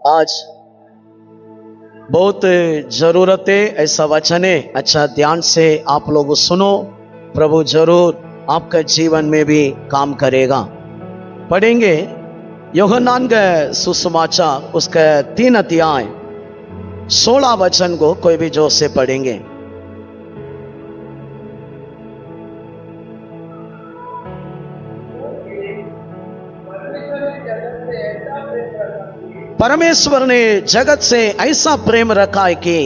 आज बहुत जरूरत है ऐसा वचन है। अच्छा ध्यान से आप लोग सुनो, प्रभु जरूर आपका जीवन में भी काम करेगा। पढ़ेंगे यूहन्ना का सुसमाचार उसका 3 अध्याय 16 वचन को कोई भी जोर से पढ़ेंगे। परमेश्वर ने जगत से ऐसा प्रेम रखा है कि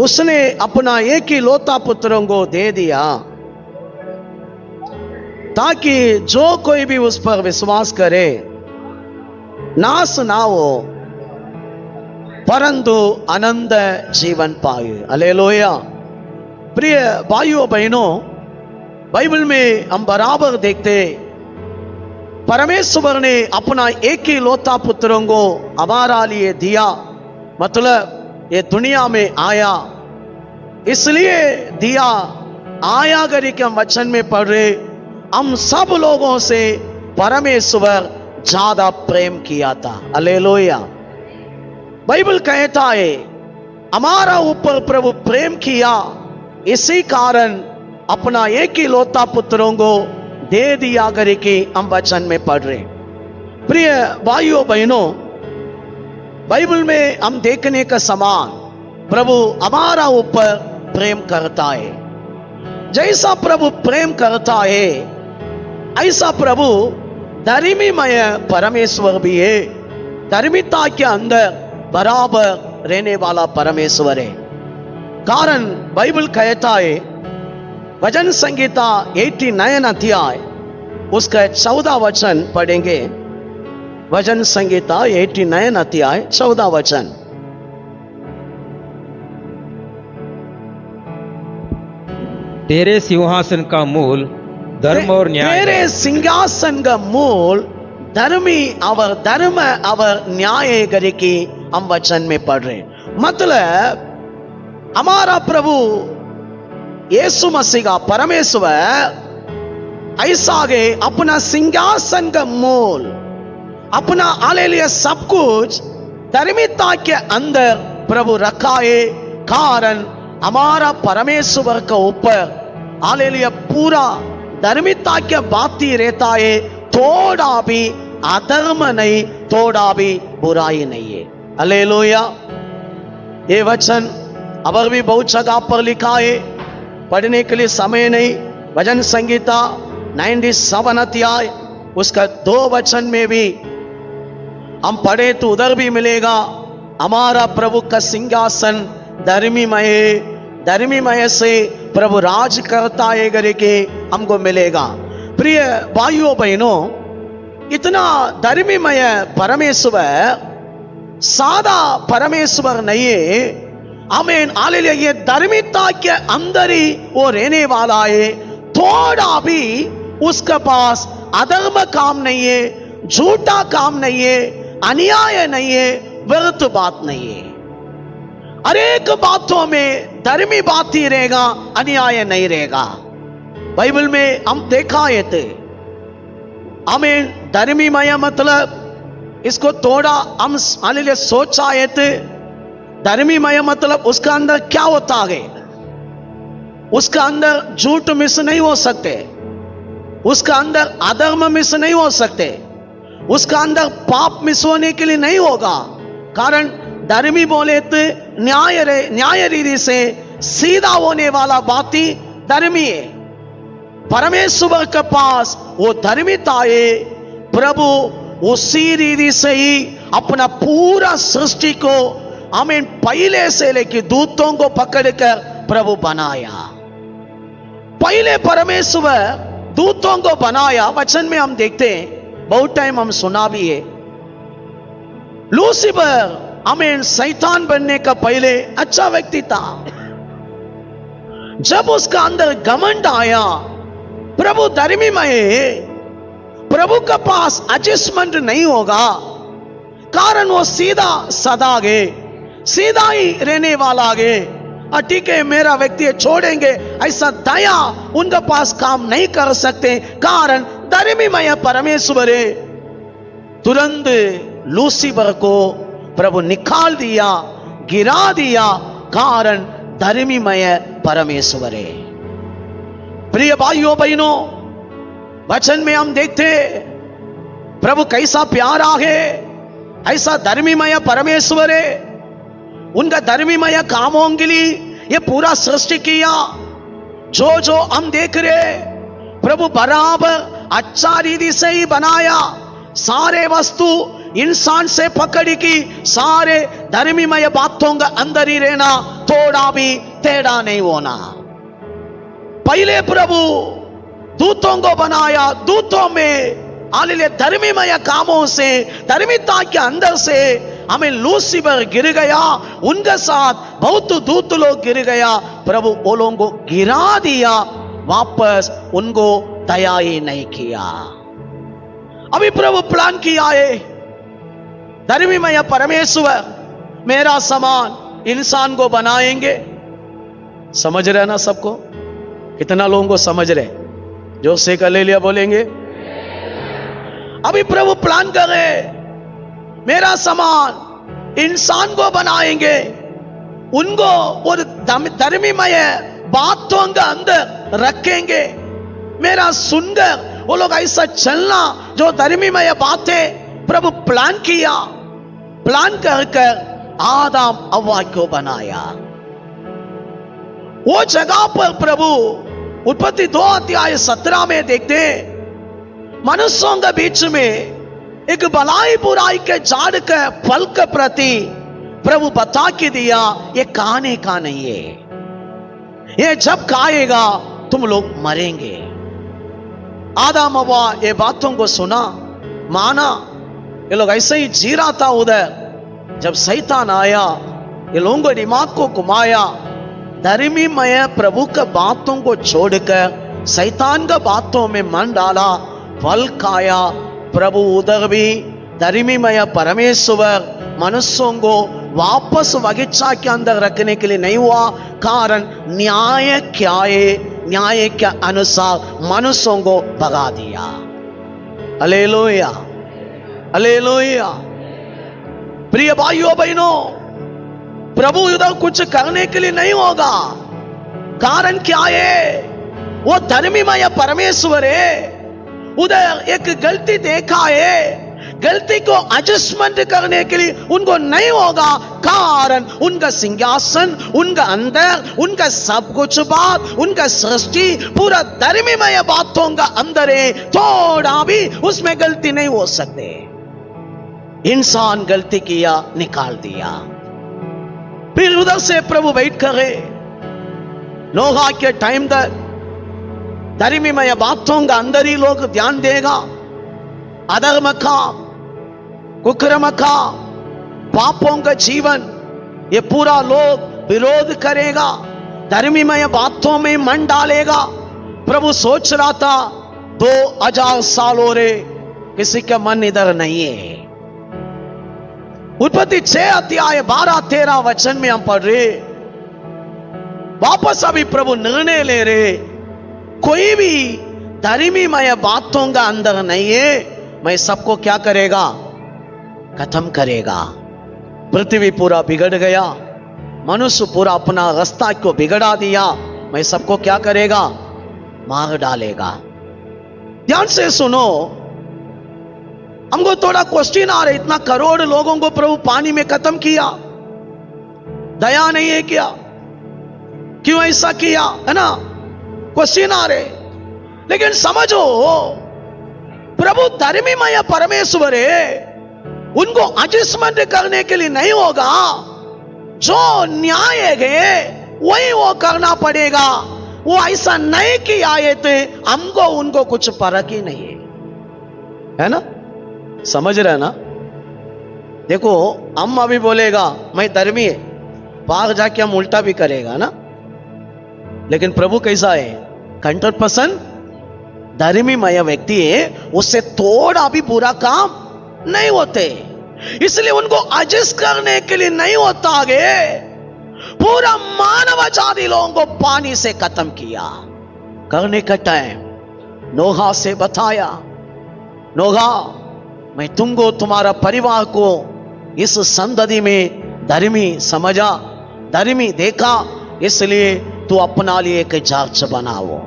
उसने अपना एक ही लौता पुत्रों को दे दिया ताकि जो कोई भी उस पर विश्वास करे नाश ना हो परंतु आनंद जीवन पाए। हालेलुया। प्रिय भाइयों बहनों, बाइबल में हम बराबर देखते परमेश्वर ने अपना एक ही लौता पुत्रों को हमारा लिए दिया, मतलब ये दुनिया में आया इसलिए दिया। आया करी के हम वचन में पढ़ रहे, हम सब लोगों से परमेश्वर ज्यादा प्रेम किया था। हालेलुया। बाइबल कहता है हमारा ऊपर प्रभु प्रेम किया, इसी कारण अपना एक ही लौता पुत्रों को दे दिया करके हम वचन में पढ़ रहे। प्रिय भाइयों बहनों, बाइबल में हम देखने का समान प्रभु हमारा ऊपर प्रेम करता है। जैसा प्रभु प्रेम करता है ऐसा प्रभु धर्मीमय परमेश्वर भी है। धर्मिता के अंदर बराबर रहने वाला परमेश्वर है। कारण बाइबल कहता है भजन संगीता 89 अध्याय उसका 14 वचन पढ़ेंगे। भजन संगीता 89 अध्याय 14 वचन। तेरे सिंहासन का मूल धर्म और न्याय। तेरे सिंहासन का मूल धर्मी और धर्म और न्याय करके हम वचन में पढ़ रहे। मतलब हमारा प्रभु यीशु मसीह का परमेश्वर ऐसा आगे अपना सिंहासन का मूल अपना हालेलुया सब कुछ धर्मिता के अंदर प्रभु रखा है। कारण हमारा परमेश्वर के ऊपर हालेलुया पूरा धर्मिता के बात ही रहता है। थोड़ा भी अधर्म नहीं, थोड़ा भी बुराई नहीं है। हालेलुया। ये वचन अब भी बहुत जगह पर लिखा है, पढ़ने के लिए समय नहीं। भजन संगीता 97 अध्याय उसका 2 वचन में भी हम पढ़े तो उधर भी मिलेगा। हमारा प्रभु का सिंहासन धर्मीमय है, धर्मीमय से प्रभु राज करता है करके हमको मिलेगा। प्रिय भाइयों बहनों, इतना धर्मीमय परमेश्वर सादा परमेश्वर नहीं है। आमीन हालेलुया। ये धर्मिता के अंदर ही वो रहने वाला है। थोड़ा भी उसके पास अधर्म काम नहीं है, झूठा काम नहीं है, अन्याय नहीं है, व्यर्थ बात नहीं है। हर एक बातों में धर्मी बात ही रहेगा, अन्याय नहीं रहेगा। बाइबल में हम देखा है थे आमीन धर्मीमय मतलब इसको थोड़ा हम हालेलुया सोचा है थे। धर्मीमय मतलब उसका अंदर क्या होता है? उसका अंदर झूठ मिस नहीं हो सकते, उसका अंदर अधर्म मिस नहीं हो सकते, उसका अंदर पाप मिस होने के लिए नहीं होगा। कारण धर्मी बोले तो न्याय रीति से सीधा होने वाला बात ही धर्मी है। परमेश्वर के पास वो धर्मिता है। प्रभु उसी रीति से ही अपना पूरा सृष्टि को आमीन पहले से लेकर दूतों को पकड़कर प्रभु बनाया। पहले परमेश्वर दूतों को बनाया। वचन में हम देखते हैं, बहुत टाइम हम सुना भी है, लूसीफर आमीन शैतान बनने का पहले अच्छा व्यक्ति था। जब उसका अंदर घमंड आया, प्रभु धर्मीमय है, प्रभु के पास एडजस्टमेंट नहीं होगा। कारण वो सीधा सदा गए, सीधा ही रहने वाला गे। ठीक है मेरा व्यक्ति छोड़ेंगे, ऐसा दया उनके पास काम नहीं कर सकते, कारण धर्मीमय परमेश्वर है। तुरंत लूसीफर को प्रभु निकाल दिया, गिरा दिया, कारण धर्मीमय परमेश्वर है। प्रिय भाइयों बहनों, वचन में हम देखते प्रभु कैसा प्यारा है, ऐसा धर्मीमय परमेश्वर है। उनका धर्मीमय कामों के लिए ये पूरा सृष्टि किया। जो जो हम देख रहे प्रभु बराबर अच्छा रीति से ही बनाया। सारे वस्तु इंसान से पकड़ी की, सारे धर्मीमय बातों का अंदर ही रहना, थोड़ा भी टेढ़ा नहीं होना। पहले प्रभु दूतों को बनाया, दूतों में हालेलुया धर्मीमय कामों से, धर्मिता के अंदर से हमें लूसीफर गिर गया, उनके साथ बहुत दूत लोग गिर गया। प्रभु वो लोगों को गिरा दिया, वापस उनको दया ही नहीं किया। अभी प्रभु प्लान किया है, धर्मीमय परमेश्वर मेरा समान इंसान को बनाएंगे। समझ रहे ना सबको? कितना लोगों को समझ रहे? जो से कर ले लिया बोलेंगे। अभी प्रभु प्लान कर रहे, मेरा समान इंसान को बनाएंगे, उनको और धर्मीमय बातों के अंदर रखेंगे। मेरा सुनकर वो लोग ऐसा चलना, जो धर्मीमय बातें प्रभु प्लान किया, प्लान कर आदम हव्वा को बनाया। वो जगह पर प्रभु उत्पत्ति 2 अध्याय 17 में देखते, मनुष्यों के बीच में एक भलाई बुराई के झाड़ के फल के प्रति प्रभु बता के दिया, ये खाने का नहीं है, ये जब खाएगा तुम लोग मरेंगे। आदम हव्वा ये बातों को सुना, माना, ये लोग ऐसे ही जी रहा था उधर। जब शैतान आया, ये लोगों को दिमाग को घुमाया, धर्मीमय प्रभु के बातों को छोड़कर शैतान के बातों में मन डाला, फल खाया। प्रभु उधर भी धर्मीमय परमेश्वर मनुष्यों को वापस बगीचा के अंदर रखने के लिए नहीं हुआ, कारण न्याय क्या है, न्याय के अनुसार मनुष्यों को भगा दिया। Hallelujah, hallelujah. प्रिय भाइयों बहनों, प्रभु उधर कुछ करने के लिए नहीं होगा, कारण क्या है? वो धर्मीमय परमेश्वर है। उधर एक गलती देखा है, गलती को एडजस्टमेंट करने के लिए उनको नहीं होगा, कारण उनका सिंहासन, उनका अंदर, उनका सब कुछ बात, उनका सृष्टि पूरा धर्मीमय बातों का अंदर है, थोड़ा भी उसमें गलती नहीं हो सकते। इंसान गलती किया, निकाल दिया। फिर उधर से प्रभु बैठ करे, नोहा के टाइम तक धर्मीमय बातों का अंदर ही लोग ध्यान देगा। अधर्म का, कुकर्म का, पापों का जीवन, ये पूरा लोग विरोध करेगा, धर्मीमय बातों में मन डालेगा। प्रभु सोच रहा था 2000 साल हो रहे, किसी का मन इधर नहीं है। उत्पत्ति 6 अध्याय 12-13 वचन में हम पढ़ रहे, वापस अभी प्रभु निर्णय ले रहे, कोई भी धर्मीमय बातों का अंदर नहीं है, मैं सबको क्या करेगा? खत्म करेगा। पृथ्वी पूरा बिगड़ गया, मनुष्य पूरा अपना रास्ता को बिगड़ा दिया, मैं सबको क्या करेगा? मार डालेगा। ध्यान से सुनो, हमको थोड़ा क्वेश्चन आ रहा है, इतना करोड़ लोगों को प्रभु पानी में खत्म किया, दया नहीं है क्या? क्यों ऐसा किया? है ना, क्वेश्चन आ रहे। लेकिन समझो, प्रभु धर्मीमय परमेश्वर है, उनको एडजस्टमेंट करने के लिए नहीं होगा। जो न्याय है वही वो करना पड़ेगा। वो ऐसा नहीं किया है तो हमको उनको कुछ फर्क ही नहीं है ना? समझ रहे ना? देखो, हम अभी बोलेगा मैं धर्मी है, बाहर जाके हम उल्टा भी करेगा ना। लेकिन प्रभु कैसा है? 100% धर्मीमय व्यक्ति है, उससे थोड़ा भी बुरा काम नहीं होते, इसलिए उनको एडजस्ट करने के लिए नहीं होता आगे। पूरा मानव जाति लोगों को पानी से खत्म किया। करने का टाइम नोहा से बताया, नोहा मैं तुमको तुम्हारा परिवार को इस संतति में धर्मी समझा, धर्मी देखा, इसलिए तू अपना लिए एक चर्च बनाओ।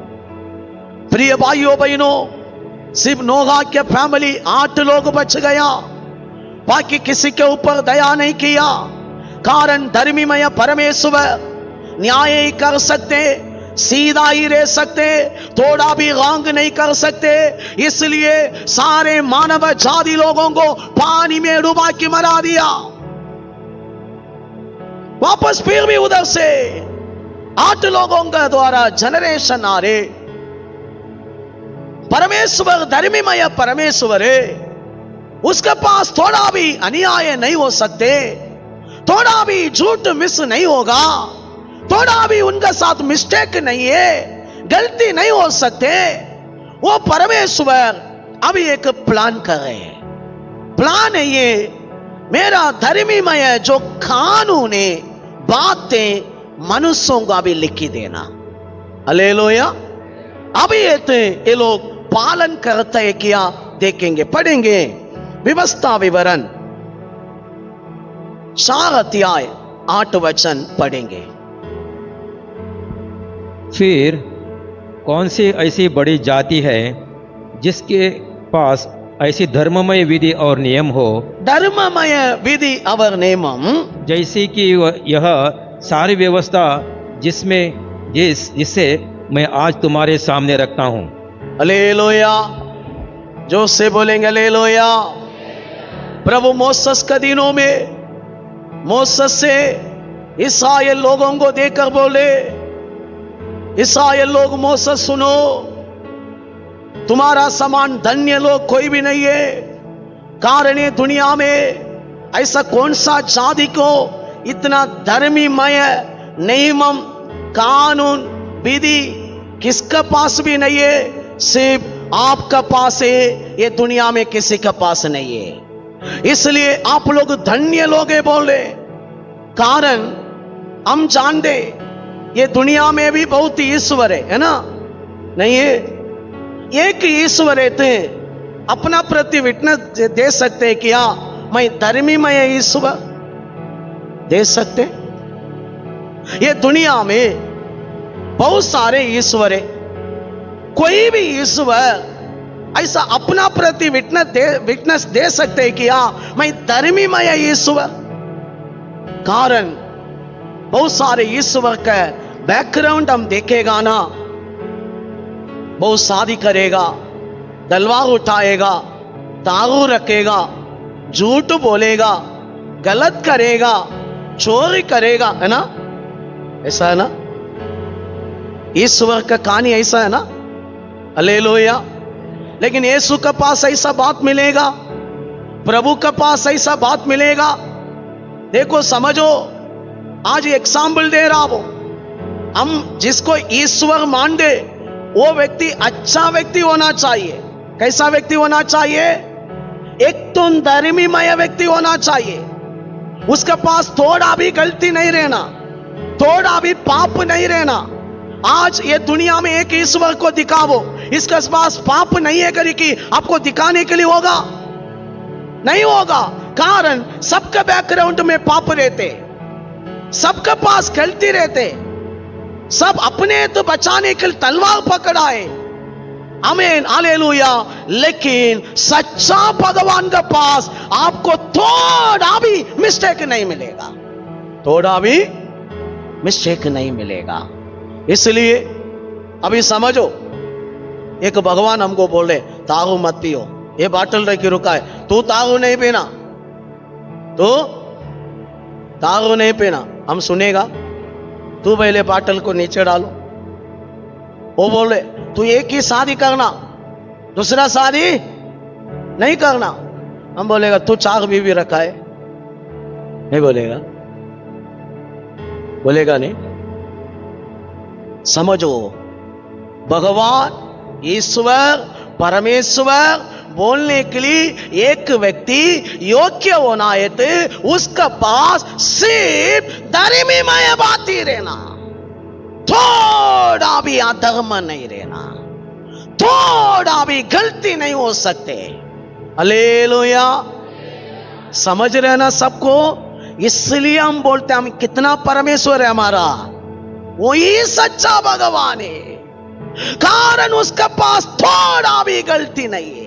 प्रिय भाइयों बहनों, सिर्फ नोहा के फैमिली 8 लोग बच गया, बाकी किसी के ऊपर दया नहीं किया। कारण धर्मीमय परमेश्वर न्याय ही कर सकते, सीधा ही रह सकते, थोड़ा भी रॉन्ग नहीं कर सकते। इसलिए सारे मानव जाति लोगों को पानी में डुबा के मरा दिया। वापस फिर भी उधर से 8 लोगों का द्वारा जनरेशन आ रहे। परमेश्वर धर्मीमय परमेश्वर है, उसके पास थोड़ा भी अन्याय नहीं हो सकते, थोड़ा भी झूठ मिस नहीं होगा, थोड़ा भी उनके साथ मिस्टेक नहीं है, गलती नहीं हो सकते। वो परमेश्वर अभी एक प्लान कर रहे हैं। प्लान है ये, मेरा धर्मीमय जो कानून है, बातें मनुष्यों का भी लिखी देना। हालेलुया। अभी ये लोग पालन करते हैं क्या, देखेंगे, पढ़ेंगे व्यवस्था विवरण 4 अध्याय 8 वचन पढ़ेंगे। फिर कौन सी ऐसी बड़ी जाति है जिसके पास ऐसी धर्ममय विधि और नियम हो, धर्ममय विधि और नियमम, जैसी कि यह सारी व्यवस्था जिससे मैं आज तुम्हारे सामने रखता हूँ। हालेलुया। जो से बोलेंगे हालेलुया। प्रभु मोसेस के दिनों में मोसेस से इस्राएल लोगों को देखकर बोले, इस्राएल लोग मोसेस सुनो, तुम्हारा समान धन्य लोग कोई भी नहीं है। कारण ये दुनिया में ऐसा कौन सा जाति को इतना धर्मीमय नियम कानून विधि किसके पास भी नहीं है, सिर्फ आपका पास है। ये दुनिया में किसी के पास नहीं है, इसलिए आप लोग धन्य लोग है बोले। कारण हम जानते ये दुनिया में भी बहुत ईश्वर है ना, नहीं है? एक ईश्वर है, थे अपना प्रति विटनेस दे सकते क्या? मैं धर्मीमय ईश्वर दे सकते? ये दुनिया में बहुत सारे ईश्वर है, कोई भी ईश्वर ऐसा अपना प्रति विटनेस दे सकते क्या मैं धर्मीमय ईश्वर? कारण बहुत सारे ईश्वर का बैकग्राउंड हम देखेगा ना, बहुत शादी करेगा, तलवार उठाएगा, दारू रखेगा, झूठ बोलेगा, गलत करेगा, चोरी करेगा, है ना? ऐसा है ना? ईश्वर का कहानी ऐसा है ना? हालेलुया। लेकिन यीशु के पास ऐसा बात मिलेगा, प्रभु के पास ऐसा बात मिलेगा। देखो समझो, आज एग्जाम्पल दे रहा हूं, हम जिसको ईश्वर मान दे वो व्यक्ति अच्छा व्यक्ति होना चाहिए। कैसा व्यक्ति होना चाहिए? एक तो धर्मीमय व्यक्ति होना चाहिए, उसके पास थोड़ा भी गलती नहीं रहना, थोड़ा भी पाप नहीं रहना। आज ये दुनिया में एक ईश्वर को दिखाओ, इसके पास पाप नहीं है करके आपको दिखाने के लिए होगा? नहीं होगा। कारण सबके बैकग्राउंड में पाप रहते, सबके पास गलती रहते, सब अपने तो बचाने के लिए तलवार पकड़ाए। आमीन, हालेलुया। लेकिन सच्चा भगवान के पास आपको थोड़ा भी मिस्टेक नहीं मिलेगा, थोड़ा भी मिस्टेक नहीं मिलेगा। इसलिए अभी समझो, एक भगवान हमको बोले दारू मत पियो, ये बाटल रखी रुका है, तू दारू नहीं पीना, तू दारू नहीं पीना। हम सुनेगा? तू पहले बाटल को नीचे डालो। वो बोले तू एक ही शादी करना, दूसरा शादी नहीं करना। हम बोलेगा तू 4 बीवी रखा है? नहीं बोलेगा, बोलेगा नहीं। समझो, भगवान ईश्वर परमेश्वर बोलने के लिए एक व्यक्ति योग्य होना है तो उसका पास सिर्फ धर्मीमय बात ही रहना, थोड़ा भी अधर्म नहीं रहना, थोड़ा भी गलती नहीं हो सकते। हालेलुया, समझ रहे ना सबको? इसलिए हम बोलते हैं हम कितना परमेश्वर है हमारा, वही सच्चा भगवान है, कारण उसके पास थोड़ा भी गलती नहीं है।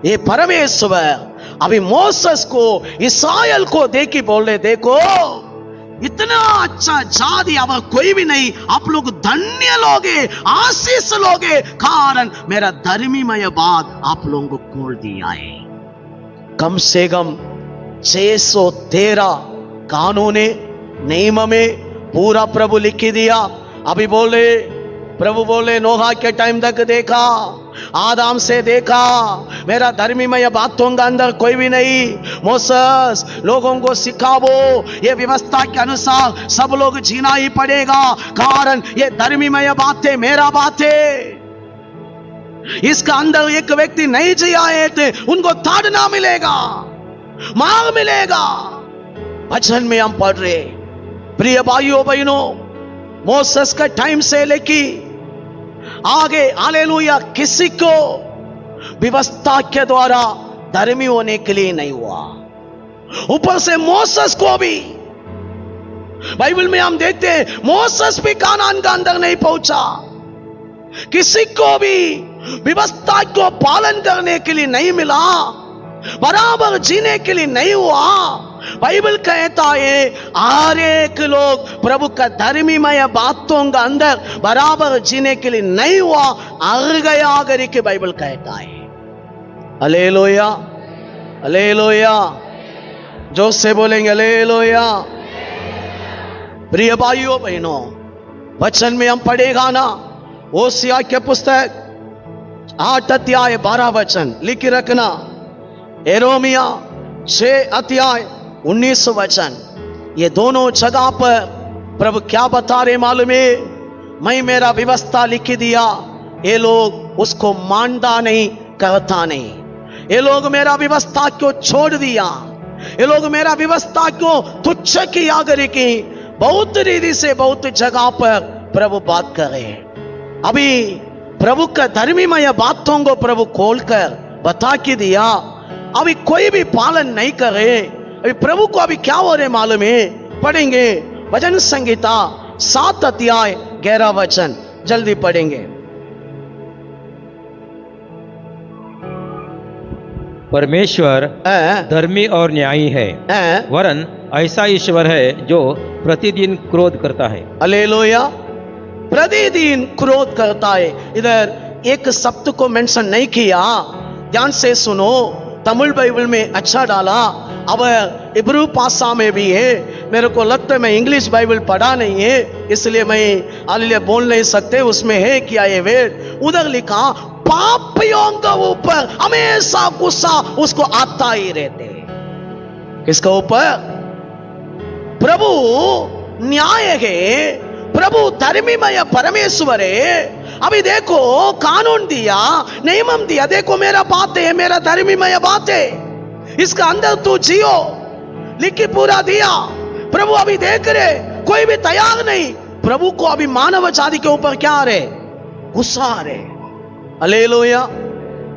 ये परमेश्वर अभी मोसेस को, इस्राएल को देखी बोल रहे, देखो इतना अच्छा जाति अब कोई भी नहीं, आप लोग धन्य लोगे, आशीष लोगे, कारण मेरा धर्मीमय बात आप लोगों को खोल दिया है। कम से कम 613 कानून नियम में पूरा प्रभु लिख दिया। अभी बोले प्रभु बोले नोहा के टाइम तक देखा, आदम से देखा, मेरा धर्मीमय बातों का अंदर कोई भी नहीं। मोसेस लोगों को सिखाओ, ये व्यवस्था के अनुसार सब लोग जीना ही पड़ेगा, कारण ये धर्मीमय बात है, मेरा बात है। इसका अंदर एक व्यक्ति नहीं जिया है तो उनको ताड़ना मिलेगा, मार मिलेगा। वचन में हम पढ़ रहे, प्रिय भाइयों बहनों, मोसेस का टाइम से लेके आगे हालेलुया किसी को व्यवस्था के द्वारा धर्मी होने के लिए नहीं हुआ। ऊपर से मोसेस को भी बाइबल में हम देखते हैं मोसेस भी कानान का अंदर नहीं पहुंचा, किसी को भी व्यवस्था को पालन करने के लिए नहीं मिला, बराबर जीने के लिए नहीं हुआ। बाइबल कहता है हर एक लोग प्रभु का धर्मीमय बातों का अंदर बराबर जीने के लिए नहीं हुआ, हर गया करके बाइबल कहता है। हालेलुया, हालेलुया, जोर से बोलेंगे हालेलुया। प्रिय भाइयों बहनों, वचन में हम पढ़ेगा ना, होशिया के पुस्तक 8 अध्याय 12 वचन लिख रखना, यिर्मयाह 6 अध्याय 19 वचन, ये दोनों जगह पर प्रभु क्या बता रहे मालूम है? मैं मेरा व्यवस्था लिख दिया, ये लोग उसको मानता नहीं, करता नहीं। ये लोग मेरा व्यवस्था को छोड़ दिया, ये लोग मेरा व्यवस्था को तुच्छ किया करके बहुत रीति से बहुत जगह पर प्रभु बात कर रहे हैं। अभी प्रभु का धर्मीमय बातों को प्रभु खोलकर बता के दिया, अभी कोई भी पालन नहीं कर रहे। अभी प्रभु को अभी क्या हो रहे मालूम है? पढ़ेंगे भजन संगीता 7 अध्याय 11 वचन, जल्दी पढ़ेंगे। परमेश्वर धर्मी और न्यायी है, वरन ऐसा ईश्वर है जो प्रतिदिन क्रोध करता है। हालेलुया, प्रतिदिन क्रोध करता है। इधर एक शब्द को मेंशन नहीं किया, ध्यान से सुनो, तमिल बाइबल में अच्छा डाला, अब इब्रू भाषा में भी है। मेरे को लगता है मैं इंग्लिश बाइबल पढ़ा नहीं है, इसलिए मैं हालेलुया बोल नहीं सकते, उसमें है क्या ये वेद। उधर लिखा पापियों के ऊपर हमेशा गुस्सा उसको आता ही रहते। किसके ऊपर? प्रभु न्याय है, प्रभु धर्मीमय परमेश्वर है। अभी देखो कानून दिया, नियम दिया, देखो मेरा बात है, मेरा धर्मीमय बात है, इसका अंदर तू जियो, लिखी पूरा दिया। प्रभु अभी देख रहे कोई भी तैयार नहीं, प्रभु को अभी मानव जाति के ऊपर क्या आ रहे? गुस्सा आ रहे। हालेलुया।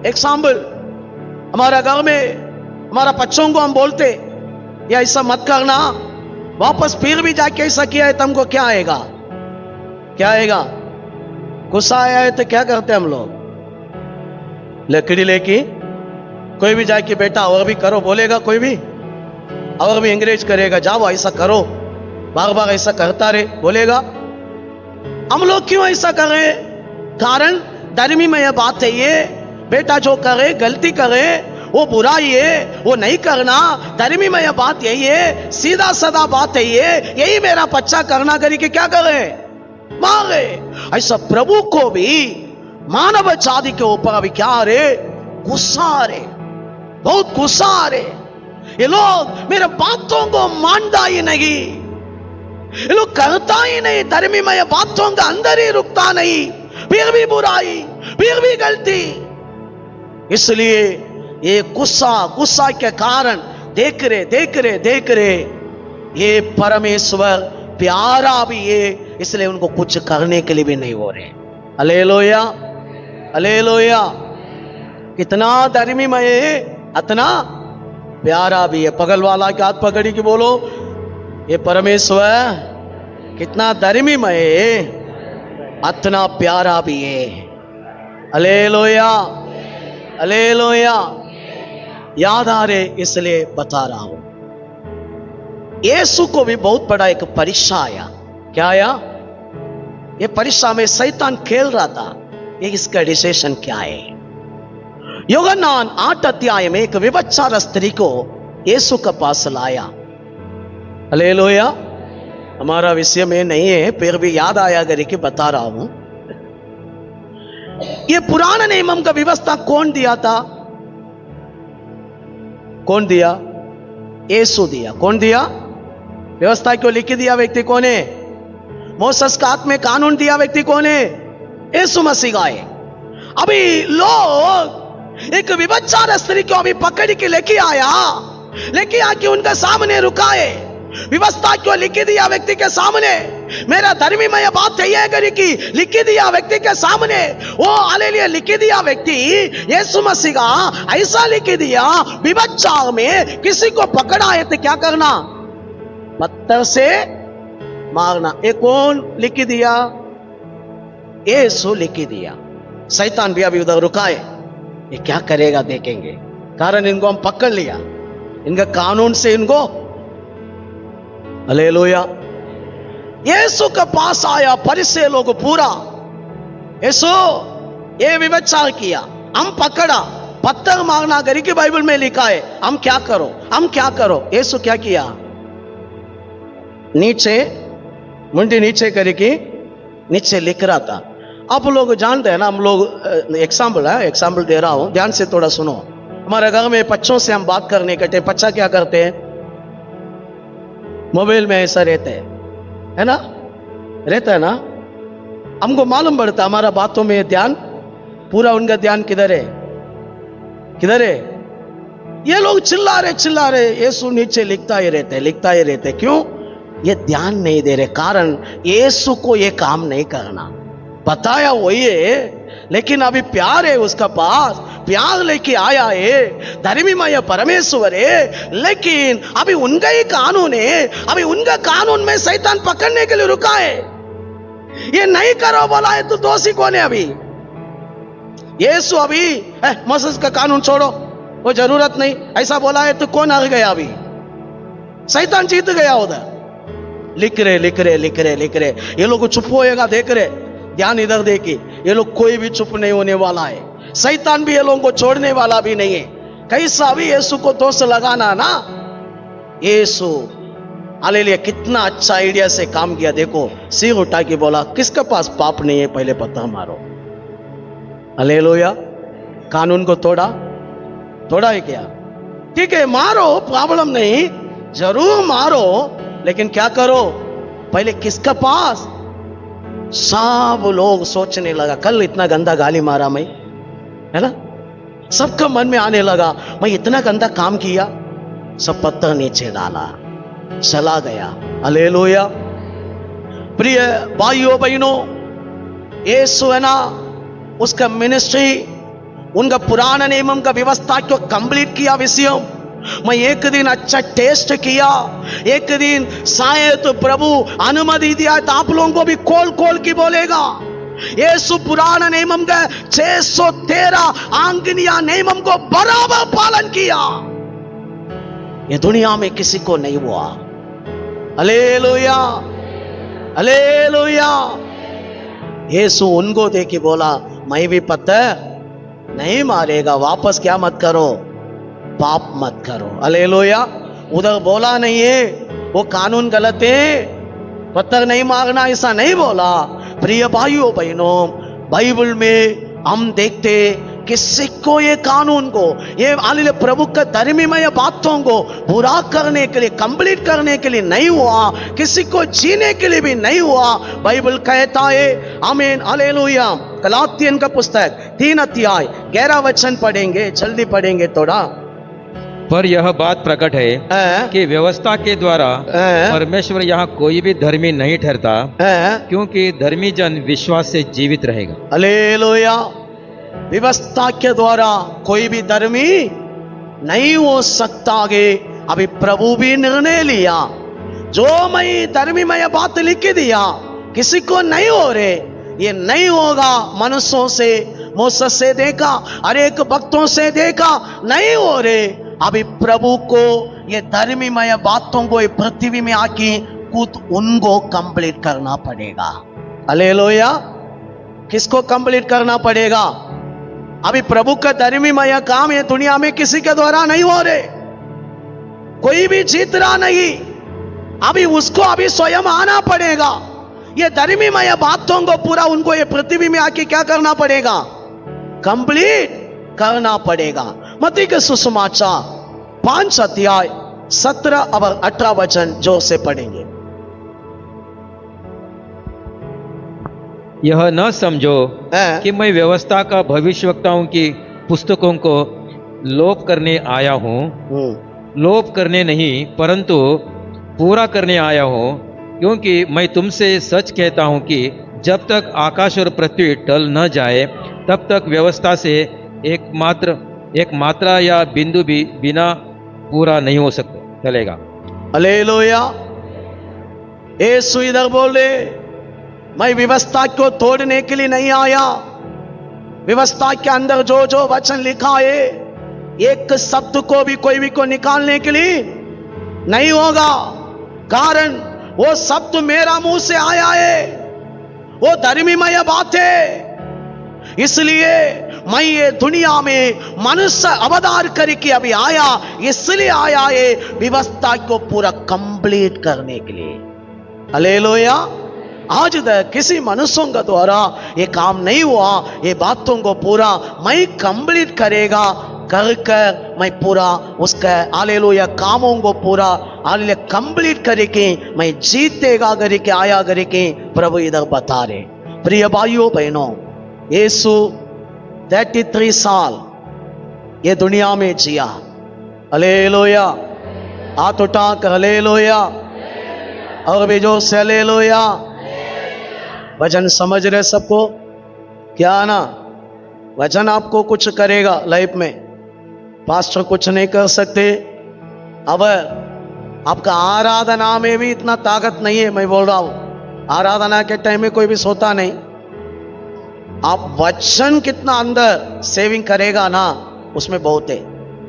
एग्जाम्पल, हमारा घर में हमारा बच्चों को हम बोलते या ऐसा मत करना, वापस फिर भी जाके ऐसा किया है, तुमको क्या आएगा? क्या आएगा? गुस्सा आया है तो क्या करते हम लोग? लकड़ी लेके कोई भी जाके बेटा और भी करो बोलेगा, कोई भी और भी एंकरेज करेगा, जाओ ऐसा करो, बार बार ऐसा करता रहे बोलेगा। हम लोग क्यों ऐसा कर रहे? कारण धर्मीमय बात है ये, बेटा जो करे गलती करे वो बुराई है, वो नहीं करना, धर्मीमय बात यही है, सीधा साधा बात है ये, यही मेरा बच्चा करना करके क्या करे? मारे। ऐसा प्रभु को भी मानव जाति के ऊपर अभी क्या आ रहे? गुस्सा आ रहे, बहुत गुस्सा आ रहे। ये लोग मेरे बातों को मानता ही नहीं, ये लोग करता ही नहीं, धर्मीमय बातों का अंदर ही रुकता नहीं, फिर भी बुराई, फिर भी गलती। इसलिए ये गुस्सा के कारण देख रहे ये परमेश्वर प्यारा भी है, इसलिए उनको कुछ करने के लिए भी नहीं हो रहे। Hallelujah, hallelujah. कितना धर्मीमय है, इतना प्यारा भी है। पगल वाला के हाथ पकड़ी की बोलो, ये परमेश्वर कितना धर्मीमय है, इतना प्यारा भी है। Hallelujah, hallelujah. याद आ रहे इसलिए बता रहा हूं। यीशु को भी बहुत बड़ा एक परीक्षा आया। क्या आया? ये परीक्षा में शैतान खेल रहा था, ये इसका डिसीजन क्या है। योहन्ना 8 अध्याय में एक व्यभिचार स्त्री को यीशु के पास लाया। हालेलुया। हमारा विषय में नहीं है, फिर भी याद आया करके बता रहा हूं। ये पुराने नियम का व्यवस्था कौन दिया था? कौन दिया? यीशु दिया। कौन दिया? व्यवस्था क्यों लिख दिया व्यक्ति कौन है? मोसेस का हाथ में कानून दिया व्यक्ति कौन है? यीशु मसीह है। अभी लोग एक व्यभिचार स्त्री को अभी पकड़ के लेके आके उनके सामने रुकाए। व्यवस्था क्यों लिख दिया व्यक्ति के सामने? मेरा धर्मी में यह बात है करी कि लिख दिया व्यक्ति के सामने। वो हालेलुया, लिख दिया व्यक्ति यीशु मसीह का ऐसा लिख दिया, व्यभिचार में किसी को पकड़ा है तो क्या करना? पत्थर से मारना। ये कौन लिख दिया? यीशु लिख दिया। शैतान भी अभी उधर रुकाए, ये क्या करेगा देखेंगे। कारण इनको हम पकड़ लिया, इनका कानून से इनको। हालेलुया। यीशु के पास आया फरीसी लोग पूरा, यीशु ये व्यभिचार किया, हम पकड़ा, पत्थर मारना करी की बाइबल में लिखा है, हम क्या करो। यीशु क्या किया? नीचे मुंडी नीचे करके नीचे लिख रहा था। आप लोग जानते हैं ना, हम लोग एग्जाम्पल दे रहा हूं, ध्यान से थोड़ा सुनो। हमारे घर में बच्चों से हम बात करने के बच्चा क्या करते हैं? मोबाइल में ऐसा रहता है ना, रहता है ना। हमको मालूम पड़ता हमारा बातों में ध्यान पूरा, उनका ध्यान किधर है? ये लोग चिल्ला रहे, यीशु नीचे लिखता ही रहते। क्यों? ये ध्यान नहीं दे रहे। कारण यीशु को ये काम नहीं करना, बताया वही है, लेकिन अभी प्यार है उसका पास, प्यार लेके आया है, धर्मीमय परमेश्वर है, लेकिन अभी उनका ही कानून है, अभी उनका कानून में शैतान पकड़ने के लिए रुका है। ये नहीं करो बोला है तो दोषी कौन है? अभी यीशु अभी मोसेस का कानून छोड़ो, वो जरूरत नहीं ऐसा बोला है तो कौन आ गया? अभी शैतान जीत गया उधर। लिख रहे। ये लोग चुप होएगा, देख रहे, ध्यान इधर देखिए। ये लोग कोई भी चुप नहीं होने वाला है, शैतान भी ये लोगों को छोड़ने वाला भी नहीं है। कैसा भी यीशु को दोष लगाना ना, यीशु हालेलुया कितना अच्छा आइडिया से काम किया। देखो, सिर उठा के बोला, किसके पास पाप नहीं है पहले पत्थर मारो। हालेलुया। कानून को तोड़ा है क्या? ठीक है, मारो, प्रॉब्लम नहीं, जरूर मारो, लेकिन क्या करो? पहले किसका पास? सब लोग सोचने लगा, कल इतना गंदा गाली मारा मैं, है ना। सबका मन में आने लगा, मैं इतना गंदा काम किया। सब पत्थर नीचे डाला, चला गया। हालेलुया। प्रिय भाइयों बहनों, यीशु है ना, उसका मिनिस्ट्री, उनका पुराना नियम का व्यवस्था को कंप्लीट किया विषय। मैं एक दिन अच्छा टेस्ट किया, एक दिन शायद प्रभु अनुमति दिया तो आप लोगों को भी खोल की बोलेगा। यीशु पुराना नियम का 613 आज्ञा नियम को बराबर पालन किया। ये दुनिया में किसी को नहीं हुआ। Hallelujah, hallelujah. यीशु उनको देख के बोला, मैं भी पत्थर नहीं मारेगा, वापस क्या मत करो? पाप मत करो। हालेलुया। उधर बोला नहीं है वो कानून गलत है, पत्थर नहीं मारना, ऐसा नहीं बोला। प्रिय भाइयों बहनों, बाइबल में हम देखते किसी को ये कानून को, ये हालेलुया प्रभु का धर्मीमय बातों को पूरा करने के लिए, कंप्लीट करने के लिए नहीं हुआ, किसी को जीने के लिए भी नहीं हुआ। बाइबल कहता है, आमीन, हालेलुया। गलातियन का पुस्तक 3 अध्याय 11 वचन पढ़ेंगे, जल्दी पढ़ेंगे थोड़ा। पर यह बात प्रकट है कि व्यवस्था के द्वारा परमेश्वर यहाँ कोई भी धर्मी नहीं ठहरता, क्योंकि धर्मी जन विश्वास से जीवित रहेगा। हालेलुया। व्यवस्था के द्वारा कोई भी धर्मी नहीं हो सकता। आगे अभी प्रभु भी निर्णय लिया, जो मैं धर्मी मैं बात लिख दिया, किसी को नहीं हो रहे, ये नहीं होगा। मनुष्यों से, मूसा से देखा, अनेक भक्तों से देखा, नहीं हो रहे। अभी प्रभु को ये धर्मीमय बातों को पृथ्वी में आके खुद उनको कंप्लीट करना पड़ेगा। हालेलुया। किसको कंप्लीट करना पड़ेगा? अभी प्रभु का धर्मीमय काम ये दुनिया में किसी के द्वारा नहीं हो रहे, कोई भी जीत रहा नहीं। अभी उसको अभी स्वयं आना पड़ेगा। ये धर्मीमय बातों को पूरा उनको ये पृथ्वी में आके क्या करना पड़ेगा? कंप्लीट करना पड़ेगा। मत्ती के सुसमाचार 5 अध्याय 17 और 18 वचन जोर से पढ़ेंगे। यह न समझो कि मैं व्यवस्था का भविष्यवक्ताओं की पुस्तकों को लोप करने आया हूँ। लोप करने नहीं, परंतु पूरा करने आया हूँ। क्योंकि मैं तुमसे सच कहता हूँ कि जब तक आकाश और पृथ्वी टल न जाए, तब तक व्यवस्था से एक मात्रा या बिंदु भी बिना पूरा नहीं हो सकता चलेगा। हालेलुया। यीशु इधर बोले, मैं व्यवस्था को तोड़ने के लिए नहीं आया। व्यवस्था के अंदर जो जो वचन लिखा है, एक शब्द को भी कोई भी को निकालने के लिए नहीं होगा। कारण वो शब्द मेरा मुंह से आया है, वो धर्मीमय बात है। इसलिए मैं ये दुनिया में मनुष्य अवतार करके अभी आया, इसलिए आया है व्यवस्था को पूरा कंप्लीट करने के लिए। हालेलुया। आज तक किसी मनुष्यों का द्वारा ये काम नहीं हुआ। ये बातों को पूरा मैं कंप्लीट करेगा, कर मैं पूरा उसका हालेलुया कामों को पूरा हालेलुया कंप्लीट करके मैं जीतेगा करके आया करके प्रभु इधर बता रहे। प्रिय भाइयों बहनों, यीशु 33 साल ये दुनिया में जिया। हालेलुया। हाथ उठा कर हालेलुया, और भी जोर से हालेलुया। वचन समझ रहे सबको? क्या ना वचन आपको कुछ करेगा लाइफ में, पास्टर कुछ नहीं कर सकते। अब आपका आराधना में भी इतना ताकत नहीं है। मैं बोल रहा हूं, आराधना के टाइम में कोई भी सोता नहीं। आप वचन कितना अंदर सेविंग करेगा ना, उसमें बहुत है।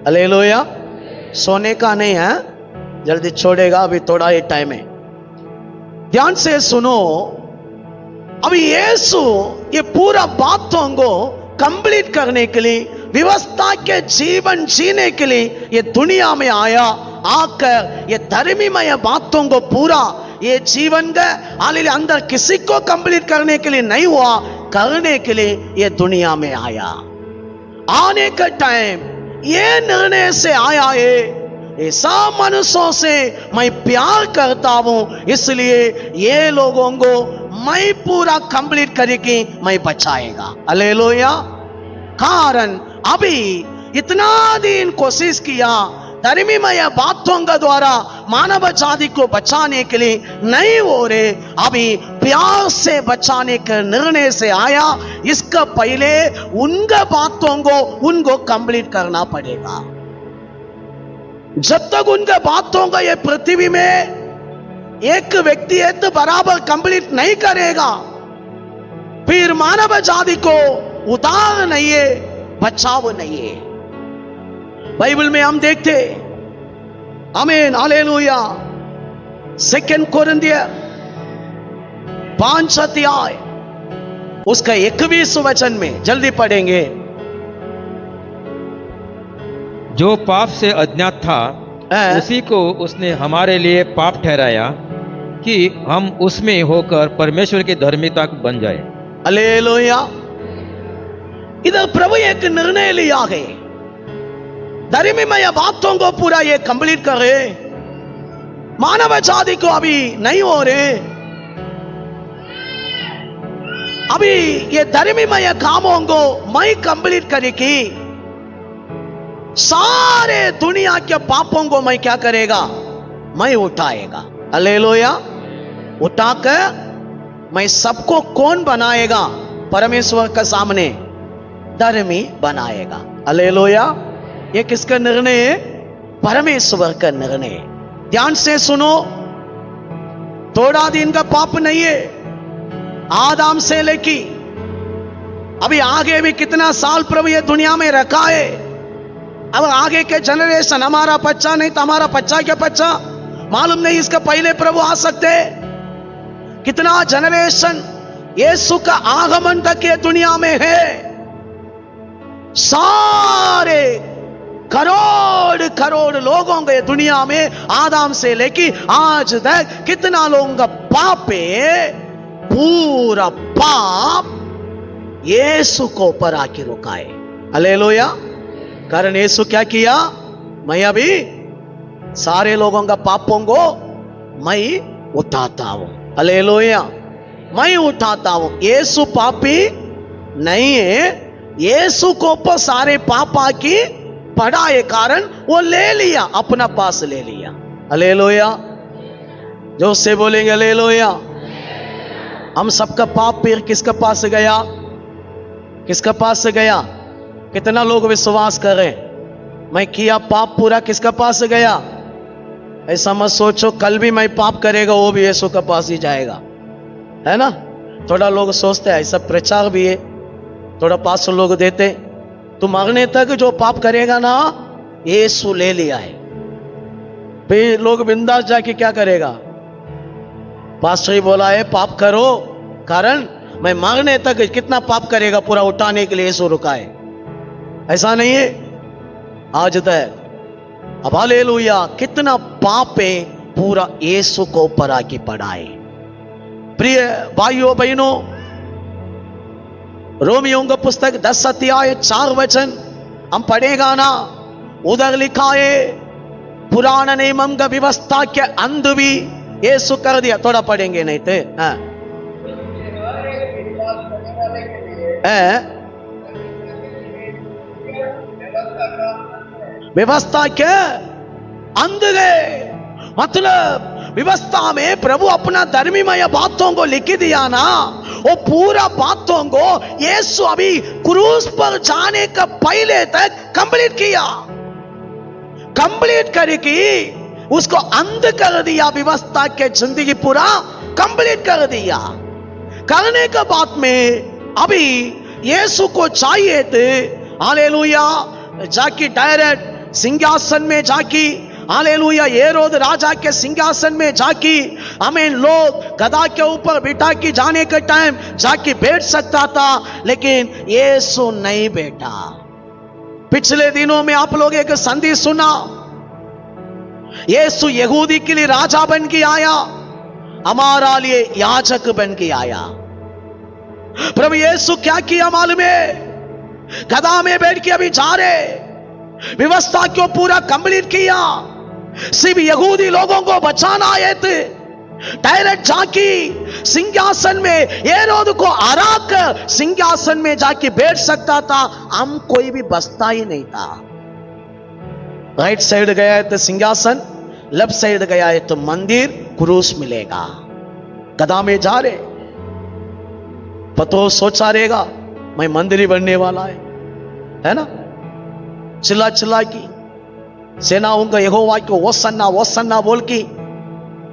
हालेलुया। सोने का नहीं है, जल्दी छोड़ेगा, अभी थोड़ा ही टाइम है। ध्यान से सुनो। अभी यीशु ये पूरा बातों को कंप्लीट करने के लिए, व्यवस्था के जीवन जीने के लिए ये दुनिया में आया। आकर ये धर्मीमय बातों को पूरा ये जीवन का हालेलुया अंदर किसी को कंप्लीट करने के लिए नहीं हुआ, करने के लिए ये दुनिया में आया। आने का टाइम ये निर्णय से आया है, ऐसा मनुष्यों से मैं प्यार करता हूं, इसलिए ये लोगों को मैं पूरा कंप्लीट करके मैं बचाएगा। हालेलुया। कारण अभी इतना दिन कोशिश किया धर्मीमय बातों का द्वारा मानव जाति को बचाने के लिए नहीं हो रहे, अभी प्यार से बचाने के निर्णय से आया। इसका पहले उनका बातों को उनको कंप्लीट करना पड़ेगा। जब तक उनका बातों का ये पृथ्वी में एक व्यक्ति है तो बराबर कंप्लीट नहीं करेगा, फिर मानव जाति को उद्धार नहीं है, बचाव नहीं है। बाइबल में हम देखते, आमीन हालेलुया, 2 कोरिन्थियर 5 अध्याय उसका 21 वचन में जल्दी पढ़ेंगे। जो पाप से अज्ञात था उसी को उसने हमारे लिए पाप ठहराया कि हम उसमें होकर परमेश्वर की धार्मिकता बन जाए। हालेलुया। इधर प्रभु एक निर्णय लिया है, धर्मीमय बातों को पूरा ये कंप्लीट कर रहे, मानव जाति को अभी नहीं हो रहे। अभी ये धर्मीमय कामों को मैं कंप्लीट करेगी, सारे दुनिया के पापों को मैं क्या करेगा, मैं उठाएगा। हालेलुया। उठाकर मैं सबको कौन बनाएगा, परमेश्वर के सामने धर्मी बनाएगा। हालेलुया। ये किसका निर्णय है, परमेश्वर का निर्णय। ध्यान से सुनो, थोड़ा दिन का पाप नहीं है, आदम से लेके अभी आगे भी कितना साल प्रभु ये दुनिया में रखा है। अब आगे के जनरेशन, हमारा बच्चा नहीं तो हमारा बच्चा क्या बच्चा, मालूम नहीं, इसका पहले प्रभु आ सकते। कितना जनरेशन यीशु का आगमन तक ये दुनिया में है। सारे करोड़ करोड़ लोगों के दुनिया में आदम से लेके आज तक कितना लोगों का पाप है, पूरा पाप यीशु को ऊपर आके रुका है। हालेलुया। कारण यीशु क्या किया, मैं अभी सारे लोगों का पापों को मैं उठाता हूं। हालेलुया। मैं उठाता हूं। यीशु पापी नहीं है, यीशु को ऊपर सारे पापा की पड़ा है, कारण वो ले लिया, अपना पास ले लिया। हालेलुया। जो से बोलेंगे हालेलुया। हम सबका पाप फिर किसका पास गया, किसका पास गया, कितना लोग विश्वास करें, मैं किया पाप पूरा किसका पास गया। ऐसा मत सोचो कल भी मैं पाप करेगा वो भी यीशु के पास ही जाएगा, है ना। थोड़ा लोग सोचते हैं, ऐसा प्रचार भी है, थोड़ा पास लोग देते, तू मरने तक जो पाप करेगा ना यीशु ले लिया है। फिर लोग बिंदास जाके क्या करेगा, पास्टर ही बोला है पाप करो, कारण मैं मरने तक कितना पाप करेगा पूरा उठाने के लिए यीशु रुका है। ऐसा नहीं है आज तक। अब हालेलुया, कितना पाप है पूरा यीशु को ऊपर आके पड़ा है। प्रिय भाइयों बहनों, रोमियों का पुस्तक 10 अध्याय 4 वचन हम पढ़ेगा ना, उधर लिखा है पुराना नियम का व्यवस्था के अंत भी यीशु कर दिया। थोड़ा पढ़ेंगे नहीं थे, व्यवस्था के अंत गए, मतलब व्यवस्था में प्रभु अपना धर्मीमय बातों को लिख दिया ना, वो पूरा बातों को यीशु अभी क्रूस पर जाने का पहले तक कंप्लीट किया, कंप्लीट करके उसको अंत कर दिया, व्यवस्था के जिंदगी पूरा कंप्लीट कर दिया। करने के बाद में अभी यीशु को चाहिए थे हालेलुया जाके डायरेक्ट सिंहासन में जाके, हालेलुया हेरोद राजा के सिंहासन में जाके हमें लोग गधा के ऊपर बिठा के जाने के टाइम जाके बैठ सकता था, लेकिन यीशु नहीं बैठा। पिछले दिनों में आप लोग एक संदेश सुना, यीशु यहूदी के लिए राजा बन के आया, हमारा लिए याजक बन के आया। प्रभु यीशु क्या किया मालूम है, गधा में बैठ के अभी जा रहे, व्यवस्था को पूरा कंप्लीट किया, सिर्फ यहूदी लोगों को बचाना आए थे। डायरेक्ट जाके सिंहासन में हेरोद को हरा कर सिंहासन में जाके बैठ सकता था, हम कोई भी बचता ही नहीं था। राइट साइड गया है तो सिंहासन, लेफ्ट साइड गया है तो मंदिर, क्रूस मिलेगा। गधा में जा रहे, पतो सोचा रहेगा मैं मंदिर ही बनने वाला है ना। चिल्ला चिल्ला की सेनाओं का यहोवा को वसन्ना वसन्ना बोल की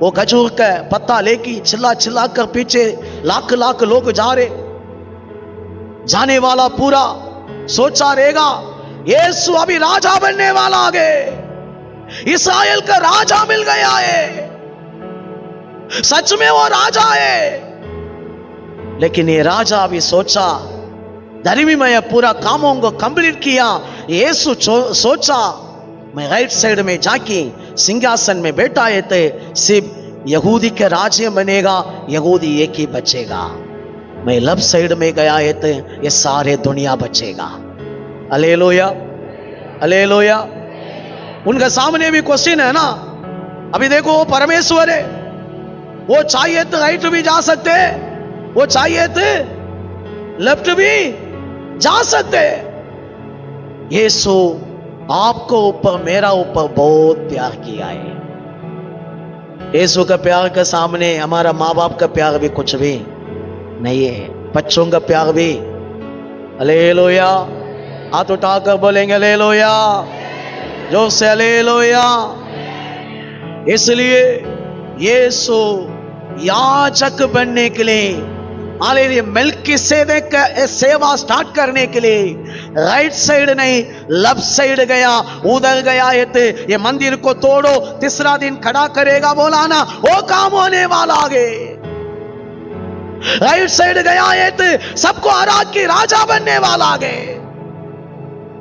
वो खजूर का पत्ता लेके चिल्ला चिल्ला कर पीछे लाख लाख लोग जा रहे, जाने वाला पूरा सोचा रहेगा यीशु अभी राजा बनने वाला, आगे इस्राएल का राजा मिल गया है, सच में वो राजा है। लेकिन ये राजा अभी सोचा, धर्मी में पूरा कामों को कंप्लीट किया, यीशु सोचा मैं राइट साइड में जाके सिंहासन में बैठा है थे, सिर्फ यहूदी के राज्य बनेगा, यहूदी एक ही बचेगा। मैं लेफ्ट साइड में गया है थे, ये सारे दुनिया बचेगा। Hallelujah hallelujah. उनके सामने भी क्वेश्चन है ना, अभी देखो वो परमेश्वर है, वो चाहिए तो राइट भी जा सकते, वो चाहिए तो लेफ्ट भी जा सकते। यीशु आपको ऊपर, मेरा ऊपर बहुत प्यार किया है। यीशु का प्यार के सामने हमारा माँ बाप का प्यार भी कुछ भी नहीं है, बच्चों का प्यार भी। हालेलुया, हाथ उठाकर बोलेंगे हालेलुया, जोर से हालेलुया। इसलिए यीशु याजक बनने के लिए, हालेलुया, मेल्कीसेदेक का सेवा स्टार्ट करने के लिए राइट साइड नहीं लेफ्ट साइड गया, उधर गया है तो ये मंदिर को तोड़ो, तीसरा दिन खड़ा करेगा बोला ना, वो काम होने वाला आगे। राइट साइड गया है तो सबको हरा के राजा बनने वाला आगे।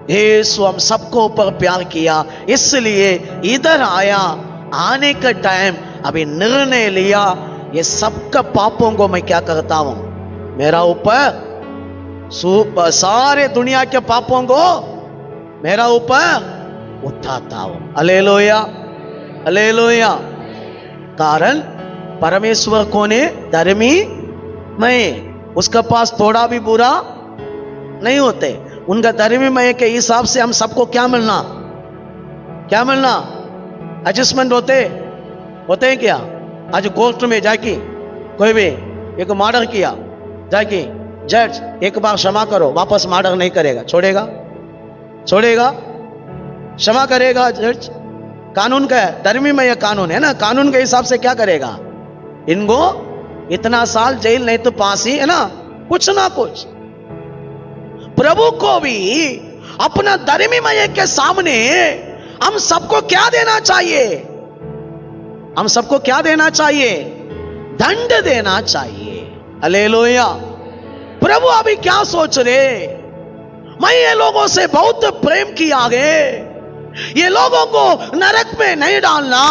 यीशु हम सबको ऊपर प्यार किया, इसलिए इधर आया। आने का टाइम अभी निर्णय लिया, ये सबका पापों को मैं क्या करता हूं, मेरा ऊपर सारे दुनिया के पापों को मेरा ऊपर उठाता हूं। Hallelujah, hallelujah. कारण परमेश्वर कौन है? धर्मी मैं, उसके पास थोड़ा भी बुरा नहीं होते। उनका धर्मी मैं के हिसाब से हम सबको क्या मिलना, क्या मिलना? एडजस्टमेंट होते हैं क्या? आज कोर्ट में जाके कोई भी एक मर्डर किया, जाके जज एक बार क्षमा करो, वापस मर्डर नहीं करेगा, छोड़ेगा? छोड़ेगा? क्षमा करेगा जज? कानून का है, धर्मी में यह कानून है ना, कानून के हिसाब से क्या करेगा? इनको इतना साल जेल नहीं तो फांसी, है ना, कुछ ना कुछ। प्रभु को भी अपना धर्मी मय के सामने हम सबको क्या देना चाहिए? हम सबको क्या देना चाहिए? दंड देना चाहिए। हालेलुया। प्रभु अभी क्या सोच रहे? मैं ये लोगों से बहुत प्रेम किया गे, ये लोगों को नरक में नहीं डालना,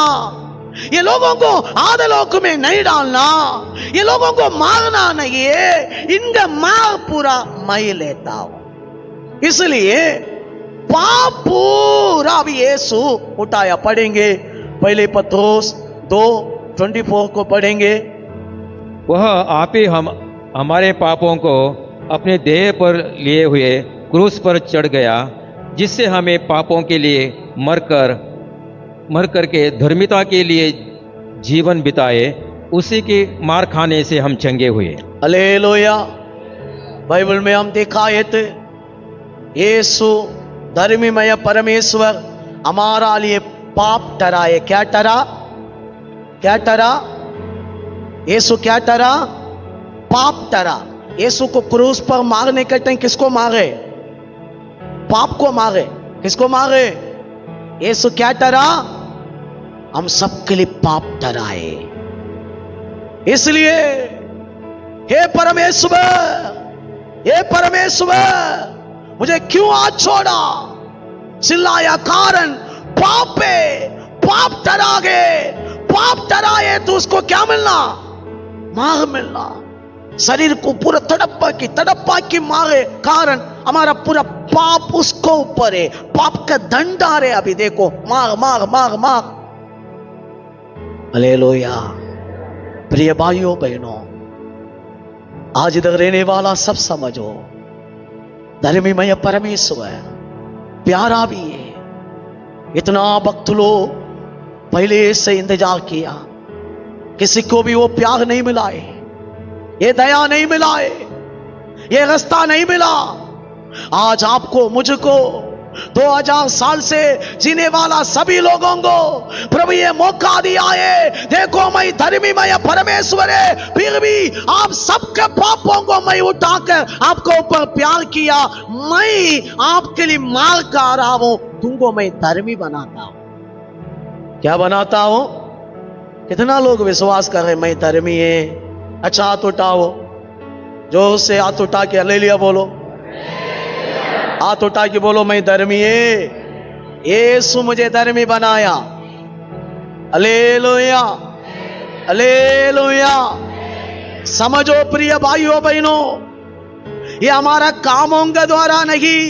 ये लोगों को आधलोक में नहीं डालना, ये लोगों को मारना नहीं है, इनका मार पूरा मैं लेता हूं। इसलिए पाप पूरा भी यीशु उठाया। पढ़ेंगे पहले पत्रोस 2:24 को पढ़ेंगे। वह आप ही हमारे पापों को अपने देह पर लिए हुए क्रूस पर चढ़ गया, जिससे हमें पापों के लिए मर कर के धर्मिता के लिए जीवन बिताए, उसी के मार खाने से हम चंगे हुए। हालेलुया। बाइबल में हम दिखाए थे यीशु धर्मीमय परमेश्वर हमारा लिए पाप ठहराए। क्या ठहरा? क्या ठहरा? यीशु क्या ठहरा? पाप ठहरा। यीशु को क्रूस पर मारने के टाइम किसको मारे? पाप को मारे। किसको मारे? यीशु क्या ठहरा? हम सबके लिए पाप ठहराए। इसलिए हे परमेश्वर, हे परमेश्वर, मुझे क्यों आज छोड़ा? चिल्लाया, कारण पाप पे पाप ठहरा गए। पाप ठहराए तो उसको क्या मिलना? मार मिलना। शरीर को पूरा तड़प्पा की मारे, कारण हमारा पूरा पाप उसको ऊपर है। पाप का दंड आ रहे। अभी देखो, मार मार मार मार। हालेलुया। प्रिय भाइयों बहनों, आज इधर रहने वाला सब समझो, धर्मीमय परमेश्वर प्यारा भी है। इतना वक्त लोग पहले से इंतजार किया, किसी को भी वो प्यार नहीं मिला है, ये दया नहीं मिला है, ये रास्ता नहीं मिला। आज आपको, मुझको, 2000 साल से जीने वाला सभी लोगों को प्रभु ये मौका दिया है। देखो, मैं धर्मीमय परमेश्वर है, फिर भी आप सबके पापों को मैं उठाकर आपको ऊपर प्यार किया। मैं आपके लिए मार खा रहा हूं, तुमको मैं धर्मी बनाता हूं। क्या बनाता हूं? कितना लोग विश्वास कर रहे मैं धर्मी है? अच्छा, हाथ उठाओ, जोर से हाथ उठा के हालेलुया बोलो। हाथ उठा के बोलो, मैं धर्मी है, यीशु मुझे धर्मी बनाया। Hallelujah, hallelujah. समझो प्रिय भाइयों बहनों, ये हमारा कामों के द्वारा नहीं,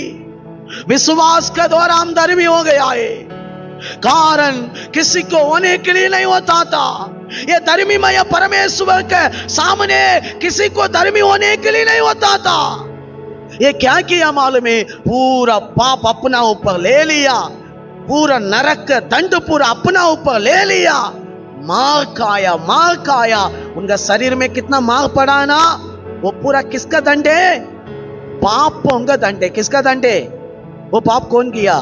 विश्वास के द्वारा हम धर्मी हो गया है। कारण किसी को होने के लिए नहीं होता था। ये धर्मीमय परमेश्वर के सामने किसी को धर्मी होने के लिए नहीं होता था। ये क्या किया मालूम है? पूरा पाप अपना ऊपर ले लिया, पूरा नरक का दंड पूरा अपना ऊपर ले लिया, मार खाया। उनका शरीर में कितना मार पड़ा ना, वो पूरा किसका दंड है? पापों का दंड है। किसका दंड है? वो पाप कौन किया?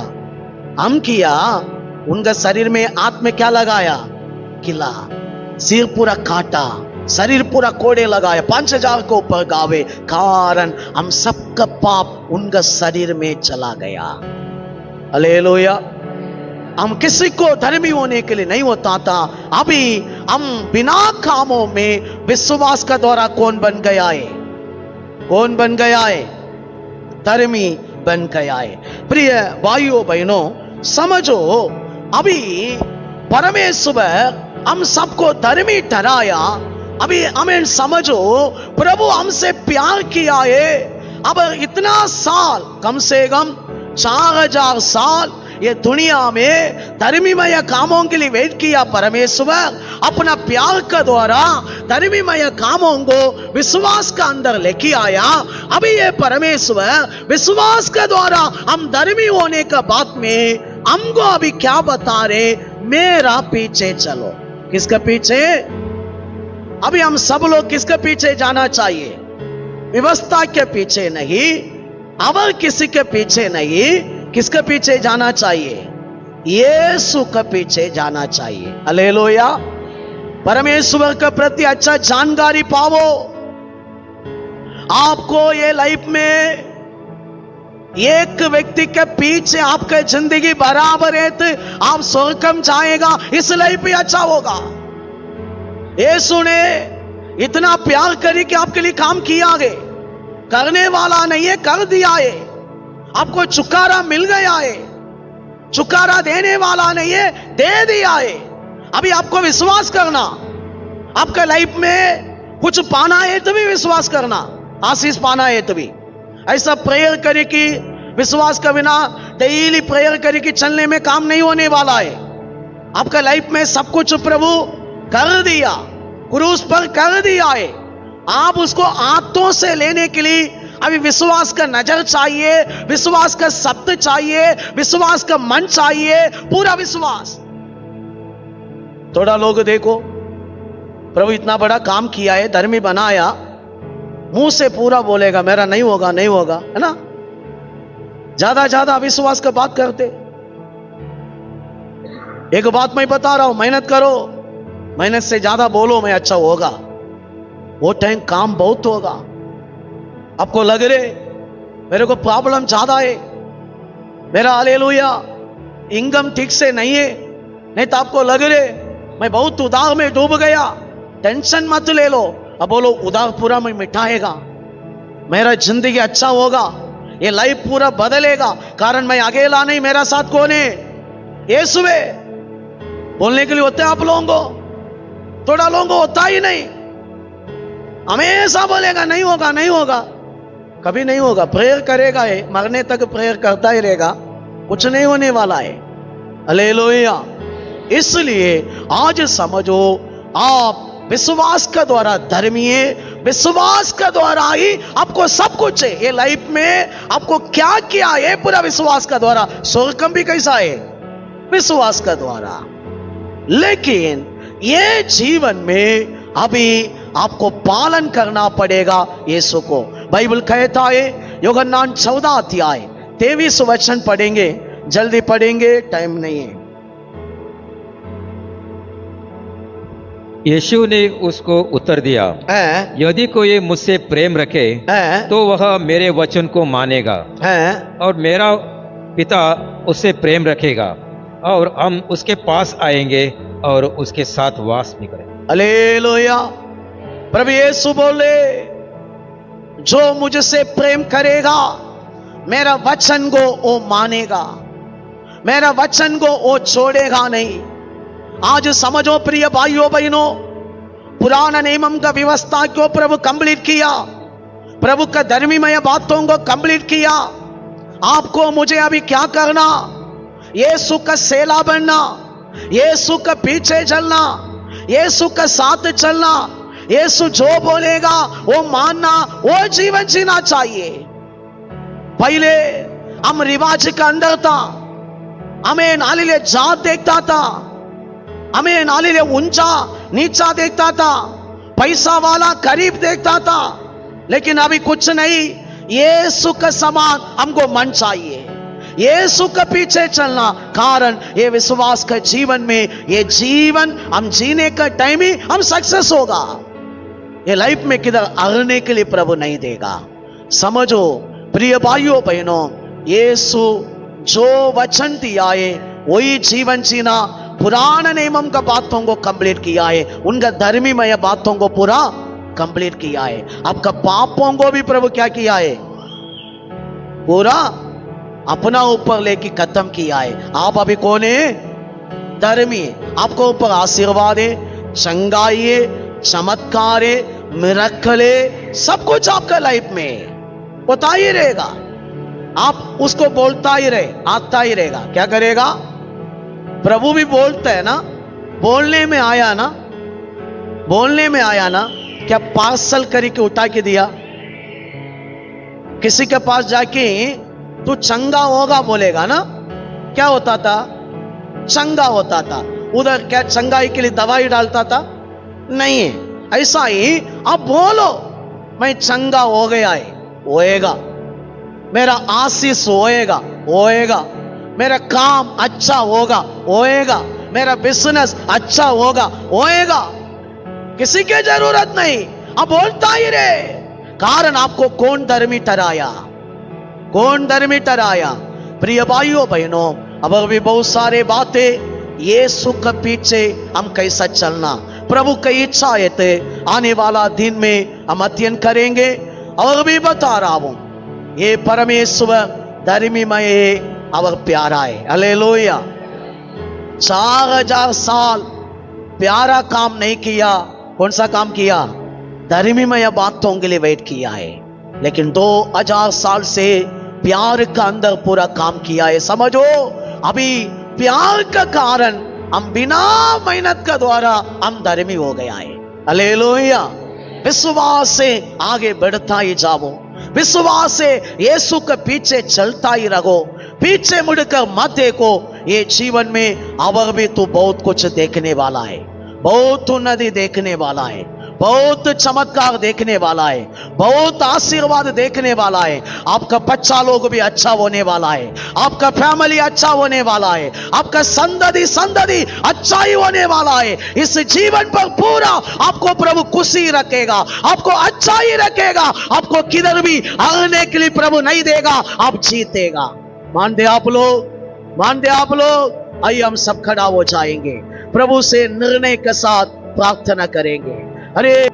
हम किया। उनका शरीर में हाथ में क्या लगाया? किला। सिर पूरा काटा, शरीर पूरा कोड़े लगाया, 5000 के ऊपर गावे, कारण हम सबका पाप उनका शरीर में चला गया। हालेलुया। हम किसी को धर्मी होने के लिए नहीं होता था। अभी हम बिना कामों में विश्वास का द्वारा कौन बन गया है? कौन बन गया है? धर्मी बन गया है। प्रिय भाइयों बहनों, समझो, अभी परमेश्वर हम सबको धर्मी ठहराया। अभी हमें समझो, प्रभु हमसे प्यार किया है। अब इतना साल, कम से कम 4000 साल ये दुनिया में धर्मीमय कामों के लिए वेट किया परमेश्वर। अपना प्यार का द्वारा धर्मीमय कामों को विश्वास का अंदर लेके आया। अभी ये परमेश्वर विश्वास के द्वारा हम धर्मी होने का बात में हमको अभी क्या बता रहे? मेरा पीछे चलो। किसका पीछे? अभी हम सब लोग किसके पीछे जाना चाहिए? व्यवस्था के पीछे नहीं, और किसी के पीछे नहीं। किसके पीछे जाना चाहिए? यीशु के पीछे जाना चाहिए। हालेलुया। परमेश्वर के प्रति अच्छा जानकारी पाओ। आपको ये लाइफ में एक व्यक्ति के पीछे आपके जिंदगी बराबर है तो आप स्वर्गम जाएगा, इस लाइफ भी अच्छा होगा। यीशु ने इतना प्यार करी कि आपके लिए काम किया है। करने वाला नहीं है, कर दिया है। आपको छुटकारा मिल गया है। छुटकारा देने वाला नहीं है, दे दिया है। अभी आपको विश्वास करना। आपका लाइफ में कुछ पाना है तो भी विश्वास करना, आशीष पाना है तो भी। ऐसा प्रेयर करे कि विश्वास का बिना डेली प्रेयर करे कि चलने में काम नहीं होने वाला है। आपका लाइफ में सब कुछ प्रभु कर दिया, क्रूस पर कर दिया है। आप उसको हाथों से लेने के लिए अभी विश्वास का नजर चाहिए, विश्वास का शब्द चाहिए, विश्वास का मन चाहिए, पूरा विश्वास। थोड़ा लोग देखो, प्रभु इतना बड़ा काम किया है, धर्मी बनाया, मुंह से पूरा बोलेगा मेरा नहीं होगा, नहीं होगा, है ना? ज्यादा विश्वास का बात करते। एक बात मैं बता रहा हूं, मेहनत करो, मेहनत से ज्यादा बोलो मैं अच्छा होगा, वो टाइम काम बहुत होगा। आपको लग रहे मेरे को प्रॉब्लम ज्यादा है, मेरा हालेलुया इनकम ठीक से नहीं है, नहीं तो आपको लग रहे मैं बहुत उधार में डूब गया, टेंशन मत ले लो। अब बोलो उधार पूरा मैं मिटाएगा, मेरा जिंदगी अच्छा होगा, ये लाइफ पूरा बदलेगा, कारण मैं अकेला नहीं, मेरा साथ कौन है? यीशु है। बोलने के लिए होते हैं आप लोगों को, थोड़ा लोगों को होता ही नहीं, हमेशा बोलेगा नहीं होगा, नहीं होगा, कभी नहीं होगा। प्रेयर करेगा है, मरने तक प्रेयर करता ही रहेगा, कुछ नहीं होने वाला है। हालेलुया। इसलिए आज समझो, आप विश्वास का द्वारा धर्मी है, विश्वास का द्वारा ही आपको सब कुछ है। ये लाइफ में आपको क्या किया है पूरा विश्वास का द्वारा। स्वर्गम भी कैसा है? विश्वास का द्वारा। लेकिन ये जीवन में अभी आपको पालन करना पड़ेगा यीशु को। बाइबल कहता है, यूहन्ना 14 अध्याय 23 वचन पढ़ेंगे, जल्दी पढ़ेंगे, टाइम नहीं है। यीशु ने उसको उत्तर दिया, यदि कोई मुझसे प्रेम रखे तो वह मेरे वचन को मानेगा, और मेरा पिता उससे प्रेम रखेगा, और हम उसके पास आएंगे और उसके साथ वास भी करेंगे। हालेलुया। प्रभु यीशु बोले, जो मुझसे प्रेम करेगा मेरा वचन को वो मानेगा, मेरा वचन को वो छोड़ेगा नहीं। आज समझो प्रिय भाइयों बहनों, पुराना नियम का व्यवस्था को प्रभु कंप्लीट किया, प्रभु का धर्मीमय बातों को कंप्लीट किया। आपको मुझे अभी क्या करना? यीशु का सेला बनना, यीशु का पीछे चलना, यीशु का साथ चलना, यीशु जो बोलेगा वो मानना, वो जीवन जीना चाहिए। पहले हम रिवाज के अंदर था, हमें नालीले जात देखता था, हमें नालीले ऊंचा नीचा देखता था, पैसा वाला गरीब देखता था। लेकिन अभी कुछ नहीं, यीशु का समान हमको मन चाहिए, यीशु के पीछे चलना। कारण ये विश्वास का जीवन में, ये जीवन हम जीने का टाइम ही हम सक्सेस होगा। ये लाइफ में किधर अड़ने के लिए प्रभु नहीं देगा। समझो प्रिय भाइयों बहनों, यीशु जो वचन दिया है वही जीवन जीना। पुराने नियम का बातों को कंप्लीट किया है, उनका धर्मीमय बातों को पूरा कंप्लीट किया है। आपका पापों को भी प्रभु क्या किया है, पूरा अपना ऊपर लेके खत्म किया है। आप अभी कौन है, धर्मी है। आपको ऊपर आशीर्वाद है, चंगाई है, चमत्कार है, मिरेकल है, सब कुछ आपका लाइफ में होता ही रहेगा। आप उसको बोलता ही रहे, आता ही रहेगा। क्या करेगा, प्रभु भी बोलते हैं ना, बोलने में आया ना, बोलने में आया ना। क्या पार्सल करके उठा के दिया, किसी के पास जाके तू चंगा होगा बोलेगा ना, क्या होता था, चंगा होता था। उधर क्या चंगाई के लिए दवाई डालता था, नहीं है। ऐसा ही आप बोलो, मैं चंगा हो गया है, होएगा। मेरा आशीष होएगा, होएगा। मेरा काम अच्छा होगा, होएगा। मेरा बिजनेस अच्छा होगा, होएगा। किसी की जरूरत नहीं, आप बोलता ही रहे। कारण आपको कौन धर्मी ठहराया, कौन धर्मी ठहराया। प्रिय भाइयों बहनों, अब भी बहुत सारे बातें यीशु के पीछे हम कैसा चलना, प्रभु की इच्छा है थे आने वाला दिन में हम अध्ययन करेंगे। और भी बता रहा हूं, ये परमेश्वर धर्मीमय और प्यारा है। हालेलुया। 4000 साल प्यारा काम नहीं किया, कौन सा काम किया, धर्मीमय बातों के लिए वेट किया है। लेकिन 2000 साल से प्यार का अंदर पूरा काम किया है। समझो, अभी प्यार का कारण हम बिना मेहनत का द्वारा हम धर्मी हो गया है। हालेलुया। विश्वास से आगे बढ़ता ही जाओ, विश्वास से यीशु के पीछे चलता ही रहो, पीछे मुड़कर मत देखो। ये जीवन में और भी तू बहुत कुछ देखने वाला है, बहुत उन्नति देखने वाला है, बहुत चमत्कार देखने वाला है, बहुत आशीर्वाद देखने वाला है। आपका बच्चा लोग भी अच्छा होने वाला है, आपका फैमिली अच्छा होने वाला है, आपका संतति अच्छा ही होने वाला है। इस जीवन पर पूरा आपको प्रभु खुशी रखेगा, आपको अच्छा ही रखेगा। आपको किधर भी हारने के लिए प्रभु नहीं देगा, आप जीतेगा। मानते आप लोग, मानते आप लोग। आइए हम सब खड़ा हो जाएंगे, प्रभु से निर्णय के साथ प्रार्थना करेंगे। अरे